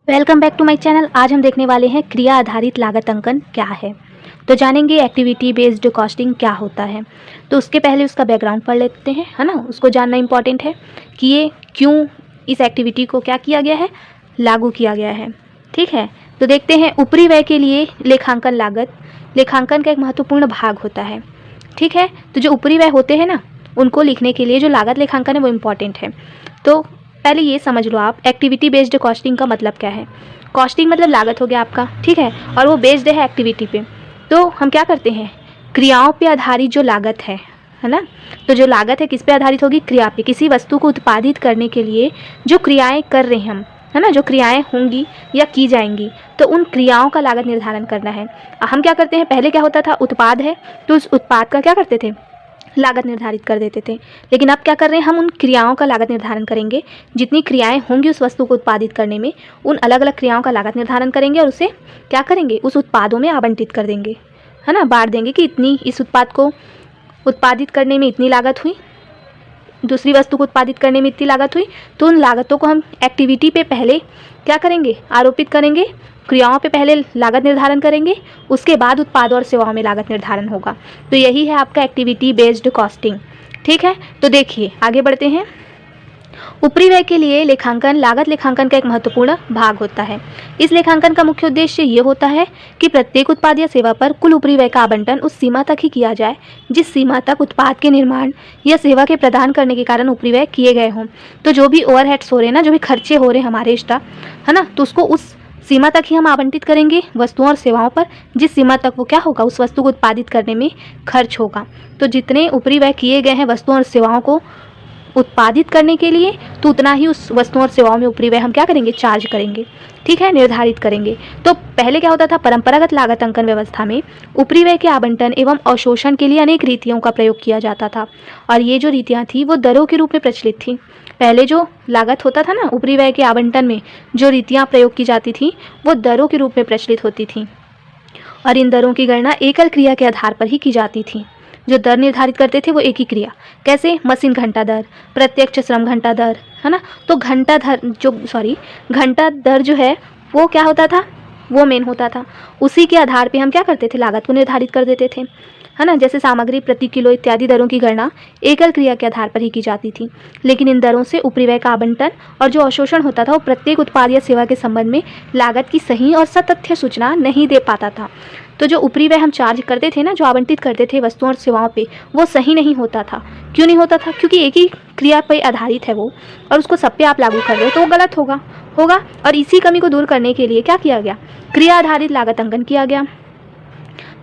Welcome back to my channel. आज हम देखने वाले हैं क्रिया आधारित लागत अंकन क्या है। तो जानेंगे एक्टिविटी बेस्ड कॉस्टिंग क्या होता है। तो उसके पहले उसका बैकग्राउंड पढ़ लेते हैं, है ना। उसको जानना इंपॉर्टेंट है कि ये क्यों इस एक्टिविटी को क्या किया गया है, लागू किया गया है। ठीक है, तो देखते हैं। ऊपरी व्यय के लिए लेखांकन लागत लेखांकन का एक महत्वपूर्ण भाग होता है। ठीक है, तो जो ऊपरी व्यय होते हैं ना, उनको लिखने के लिए जो लागत लेखांकन है वो इम्पॉर्टेंट है। तो पहले ये समझ लो आप, एक्टिविटी बेस्ड कॉस्टिंग का मतलब क्या है। कॉस्टिंग मतलब लागत हो गया आपका, ठीक है, और वो बेस्ड है एक्टिविटी पे। तो हम क्या करते हैं, क्रियाओं पे आधारित जो लागत है ना। तो जो लागत है किस पे आधारित होगी, क्रिया पे। किसी वस्तु को उत्पादित करने के लिए जो क्रियाएं कर रहे हैं हम, है ना, जो क्रियाएं होंगी या की जाएंगी, तो उन क्रियाओं का लागत निर्धारण करना है। हम क्या करते हैं, पहले क्या होता था, उत्पाद है तो उस उत्पाद का क्या करते थे, लागत निर्धारित कर देते थे। लेकिन अब क्या कर रहे हैं, हम उन क्रियाओं का लागत निर्धारण करेंगे। जितनी क्रियाएं होंगी उस वस्तु को उत्पादित करने में, उन अलग अलग क्रियाओं का लागत निर्धारण करेंगे और उसे क्या करेंगे, उस उत्पादों में आवंटित कर देंगे, है ना। बांट देंगे कि इतनी इस उत्पाद को उत्पादित करने में इतनी लागत हुई, दूसरी वस्तु को उत्पादित करने में इतनी लागत हुई। तो उन लागतों को हम एक्टिविटी पे पहले क्या करेंगे, आरोपित करेंगे। क्रियाओं पे पहले लागत निर्धारण करेंगे, उसके बाद उत्पादों और सेवाओं में लागत निर्धारण होगा। तो यही है आपका एक्टिविटी बेस्ड कॉस्टिंग। ठीक है, तो देखिए आगे बढ़ते हैं। ऊपरी व्यय के लिए लेखांकन लागत लेखांकन का एक महत्वपूर्ण भाग होता है। इस लेखांकन का मुख्य उद्देश्य ये होता है कि प्रत्येक उत्पाद या सेवा पर कुल ऊपरी व्यय का आवंटन उस सीमा तक ही किया जाए जिस सीमा तक उत्पाद के निर्माण या सेवा के प्रदान करने के कारण ऊपरी व्यय किए गए हों। तो जो भी ओवरहेड्स हो रहे हैं ना, जो भी खर्चे हो रहे हैं हमारे एक्स्ट्रा, है ना, तो उसको उस सीमा तक ही हम आवंटित करेंगे वस्तुओं और सेवाओं पर जिस सीमा तक वो क्या होगा, उस वस्तु को उत्पादित करने में खर्च होगा। तो जितने ऊपरी व्यय किए गए हैं वस्तुओं और सेवाओं को उत्पादित करने के लिए, तो उतना ही उस वस्तुओं और सेवाओं में ऊपरी व्यय हम क्या करेंगे, चार्ज करेंगे। ठीक है, निर्धारित करेंगे। तो पहले क्या होता था, परंपरागत लागत अंकन व्यवस्था में ऊपरी व्यय के आवंटन एवं अवशोषण के लिए अनेक रीतियों का प्रयोग किया जाता था। और ये जो रीतियाँ थी वो दरों के रूप में प्रचलित थी। पहले जो लागत होता था ना, ऊपरी व्यय के आवंटन में जो रीतियाँ प्रयोग की जाती थी वो दरों के रूप में प्रचलित होती थी। और इन दरों की गणना एकल क्रिया के आधार पर ही की जाती थी। जो दर निर्धारित करते थे वो एक ही क्रिया, कैसे, मशीन घंटा दर, प्रत्यक्ष श्रम घंटा दर, है ना। तो घंटा दर जो है वो क्या होता था, वो मेन होता था। उसी के आधार पे हम क्या करते थे, लागत को निर्धारित कर देते थे, है ना। जैसे सामग्री प्रति किलो इत्यादि दरों की गणना एकल क्रिया के आधार पर ही की जाती थी। लेकिन इन दरों से ऊपरी व्यय का आवंटन और जो अवशोषण होता था वो प्रत्येक उत्पाद या सेवा के संबंध में लागत की सही और सतथ्य सूचना नहीं दे पाता था। तो जो ऊपरी व्यय हम चार्ज करते थे ना, जो आवंटित करते थे वस्तुओं और सेवाओं पे, वो सही नहीं होता था। क्यों नहीं होता था, क्योंकि एक ही क्रिया पर आधारित है वो, और उसको सब पे आप लागू कर रहे हो तो वो गलत होगा। और इसी कमी को दूर करने के लिए क्या किया गया, क्रिया आधारित लागत अंकन किया गया।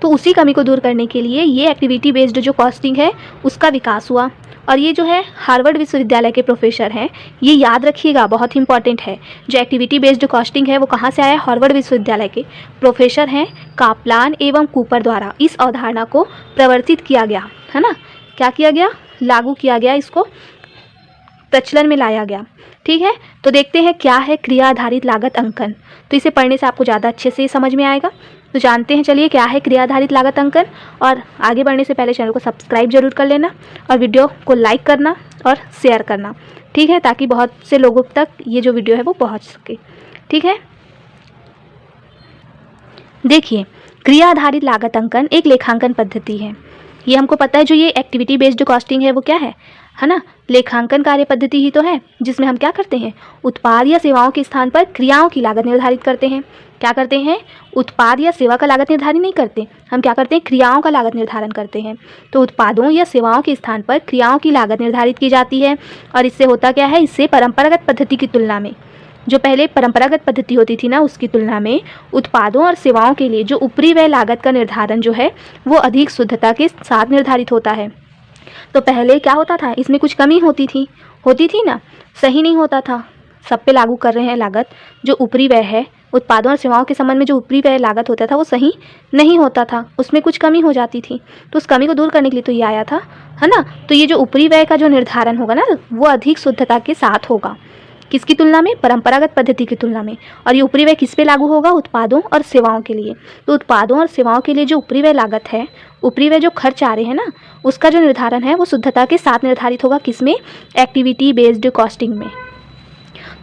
तो उसी कमी को दूर करने के लिए ये एक्टिविटी बेस्ड जो कॉस्टिंग है उसका विकास हुआ। और ये जो है हार्वर्ड विश्वविद्यालय के प्रोफेसर हैं, ये याद रखिएगा, बहुत इंपॉर्टेंट है। जो एक्टिविटी बेस्ड कॉस्टिंग है वो कहाँ से आया, हार्वर्ड विश्वविद्यालय के प्रोफेसर हैं कापलान एवं कूपर द्वारा इस अवधारणा को प्रवर्तित किया गया, है ना। क्या किया गया, लागू किया गया, इसको प्रचलन में लाया गया। ठीक है, तो देखते हैं क्या है क्रिया आधारित लागत अंकन। तो इसे पढ़ने से आपको ज़्यादा अच्छे से समझ में आएगा। तो जानते हैं, चलिए, क्या है क्रिया आधारित लागत अंकन। और आगे बढ़ने से पहले चैनल को सब्सक्राइब जरूर कर लेना और वीडियो को लाइक करना और शेयर करना, ठीक है, ताकि बहुत से लोगों तक ये जो वीडियो है वो पहुंच सके। ठीक है, देखिए, क्रिया आधारित लागत अंकन एक लेखांकन पद्धति है। ये हमको पता है, जो ये एक्टिविटी बेस्ड कॉस्टिंग है वो क्या है ना, लेखांकन कार्य पद्धति ही तो है, जिसमें हम क्या करते हैं, उत्पाद या सेवाओं के स्थान पर क्रियाओं की लागत निर्धारित करते हैं। क्या करते हैं, उत्पाद या सेवा का लागत निर्धारित नहीं करते, हम क्या करते हैं, क्रियाओं का लागत निर्धारण करते हैं। तो उत्पादों या सेवाओं के स्थान पर क्रियाओं की लागत निर्धारित की जाती है। और इससे होता क्या है, इससे परंपरागत पद्धति की तुलना में, जो पहले परंपरागत पद्धति होती थी ना, उसकी तुलना में उत्पादों और सेवाओं के लिए जो ऊपरी व्यय लागत का निर्धारण जो है वो अधिक शुद्धता के साथ निर्धारित होता है। तो पहले क्या होता था, इसमें कुछ कमी होती थी ना, सही नहीं होता था। सब पे लागू कर रहे हैं लागत, जो ऊपरी व्यय है उत्पादों और सेवाओं के संबंध में जो ऊपरी व्यय लागत होता था वो सही नहीं होता था, उसमें कुछ कमी हो जाती थी। तो उस कमी को दूर करने के लिए तो ये आया था, है ना। तो ये जो ऊपरी व्यय का जो निर्धारण होगा ना, वो अधिक शुद्धता के साथ होगा। किसकी तुलना में, परंपरागत पद्धति की तुलना में। और ये ऊपरी व्यय किस पे लागू होगा, उत्पादों और सेवाओं के लिए। तो उत्पादों और सेवाओं के लिए जो ऊपरी व्यय लागत है, ऊपरी व्यय जो खर्च आ रहे हैं ना, उसका जो निर्धारण है वो शुद्धता के साथ निर्धारित होगा, किसमें, एक्टिविटी बेस्ड कॉस्टिंग में।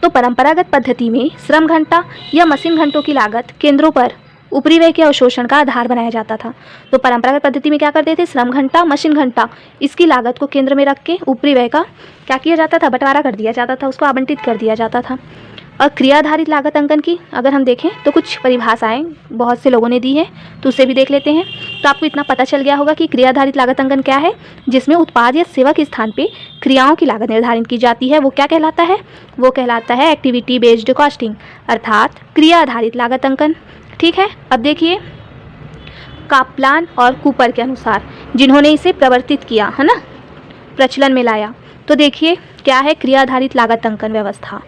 तो परंपरागत पद्धति में श्रम घंटा या मशीन घंटों की लागत केंद्रों पर ऊपरी व्यय के अवशोषण का आधार बनाया जाता था। तो परंपरागत पद्धति में क्या करते थे, श्रम घंटा, मशीन घंटा, इसकी लागत को केंद्र में रख के ऊपरी व्यय का क्या किया जाता था, बंटवारा कर दिया जाता था, उसको आवंटित कर दिया जाता था। और क्रिया आधारित लागत अंकन की अगर हम देखें तो कुछ परिभाषाएं बहुत से लोगों ने दी है, तो उसे भी देख लेते हैं। तो आपको इतना पता चल गया होगा कि क्रिया आधारित लागत अंकन क्या है, जिसमें उत्पाद या सेवा के स्थान पे क्रियाओं की लागत निर्धारित की जाती है। वो क्या कहलाता है, वो कहलाता है एक्टिविटी बेस्ड कॉस्टिंग, अर्थात क्रिया आधारित लागत अंकन। ठीक है, अब देखिए कापलान और कूपर के अनुसार जिन्होंने इसे प्रवर्तित किया है ना, प्रचलन में लाया, तो देखिए क्या है क्रिया आधारित लागत अंकन व्यवस्था।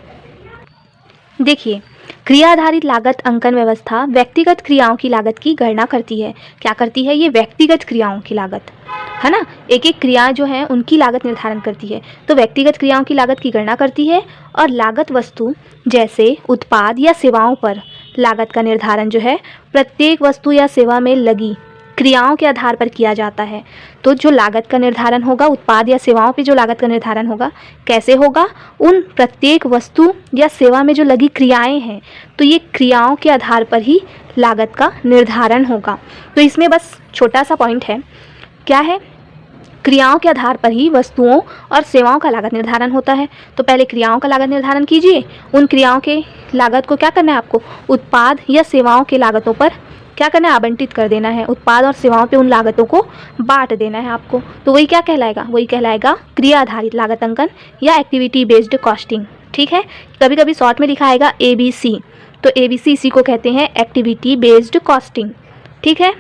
देखिए क्रिया आधारित लागत अंकन व्यवस्था व्यक्तिगत क्रियाओं की लागत की गणना करती है। क्या करती है, ये व्यक्तिगत क्रियाओं की लागत है ना, एक एक क्रियाएं जो है उनकी लागत निर्धारण करती है। तो व्यक्तिगत क्रियाओं की लागत की गणना करती है और लागत वस्तु जैसे उत्पाद या सेवाओं पर लागत का निर्धारण जो है प्रत्येक वस्तु या सेवा में लगी क्रियाओं के आधार पर किया जाता है। तो जो लागत का निर्धारण होगा उत्पाद या सेवाओं पे जो लागत का निर्धारण होगा कैसे होगा, उन प्रत्येक वस्तु या सेवा में जो लगी क्रियाएं हैं, तो ये क्रियाओं के आधार पर ही लागत का निर्धारण होगा। तो इसमें बस छोटा सा पॉइंट है, क्या है, क्रियाओं के आधार पर ही वस्तुओं और सेवाओं का लागत निर्धारण होता है। तो पहले क्रियाओं का लागत निर्धारण कीजिए, उन क्रियाओं के लागत को क्या करना है आपको, उत्पाद या सेवाओं के लागतों पर क्या करना है, आवंटित कर देना है, उत्पाद और सेवाओं पे उन लागतों को बांट देना है आपको। तो वही क्या कहलाएगा, वही कहलाएगा क्रिया आधारित लागत अंकन या एक्टिविटी बेस्ड कॉस्टिंग। ठीक है, कभी कभी शॉर्ट में लिखा आएगा ABC, तो ABC इसी को कहते हैं एक्टिविटी बेस्ड कॉस्टिंग। ठीक है,